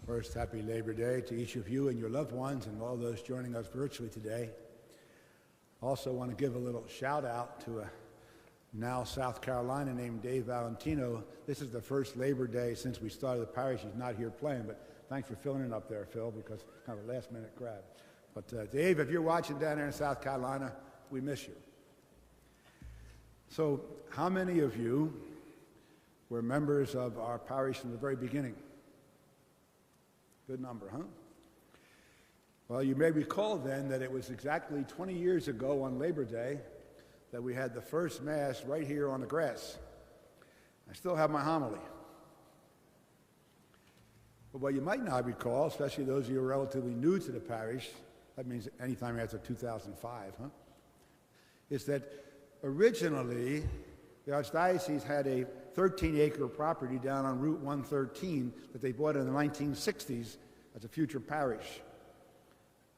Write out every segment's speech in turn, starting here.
First, happy Labor Day to each of you and your loved ones and all those joining us virtually today. Also want to give a little shout out to a now South Carolina named Dave Valentino. This is the first Labor Day since we started the parish. He's not here playing, but thanks for filling in up there, Phil, because it's kind of a last minute grab. But Dave, if you're watching down there in South Carolina, we miss you. So how many of you were members of our parish from the very beginning? Good number, huh? Well, you may recall then that it was exactly 20 years ago on Labor Day that we had the first Mass right here on the grass. I still have my homily. But what you might not recall, especially those of you who are relatively new to the parish, that means anytime after 2005, huh? Is that originally the Archdiocese had a 13-acre property down on Route 113 that they bought in the 1960s as a future parish.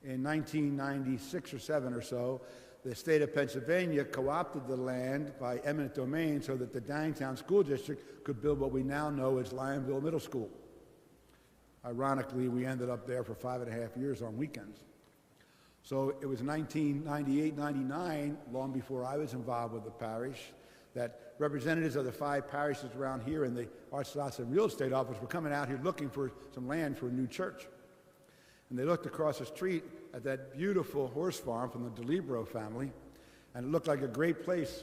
In 1996 or 7 or so, the state of Pennsylvania co-opted the land by eminent domain so that the Downtown School District could build what we now know as Lionville Middle School. Ironically, we ended up there for 5.5 years on weekends. So it was 1998-99, long before I was involved with the parish, that representatives of the 5 parishes around here in the Archdiocesan Real Estate Office were coming out here looking for some land for a new church. And they looked across the street at that beautiful horse farm from the DeLibero family, and it looked like a great place,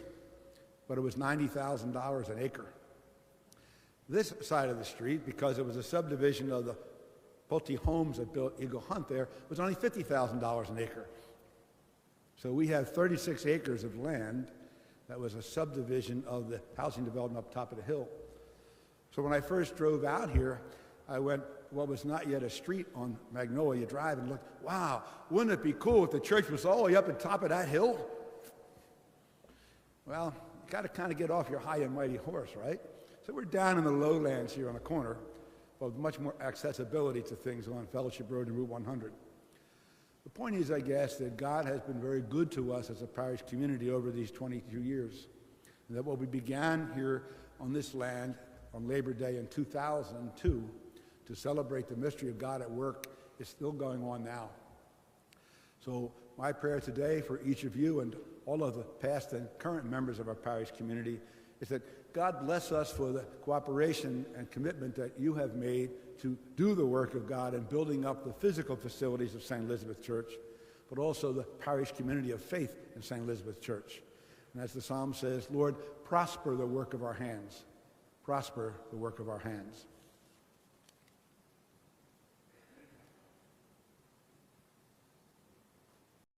but it was $90,000 an acre. This side of the street, because it was a subdivision of the Pulte Homes that built Eagle Hunt there, was only $50,000 an acre. So we have 36 acres of land that was a subdivision of the housing development up top of the hill. So when I first drove out here, I went what was not yet a street on Magnolia Drive and looked, wow, wouldn't it be cool if the church was all the way up at the top of that hill? Well, you got to kind of get off your high and mighty horse, right? So we're down in the lowlands here on the corner, but with much more accessibility to things on Fellowship Road and Route 100. The point is, I guess, that God has been very good to us as a parish community over these 22 years. And that what we began here on this land on Labor Day in 2002 to celebrate the mystery of God at work is still going on now. So my prayer today for each of you and all of the past and current members of our parish community is that God bless us for the cooperation and commitment that you have made to do the work of God in building up the physical facilities of St. Elizabeth Church, but also the parish community of faith in St. Elizabeth Church. And as the psalm says, Lord, prosper the work of our hands. Prosper the work of our hands.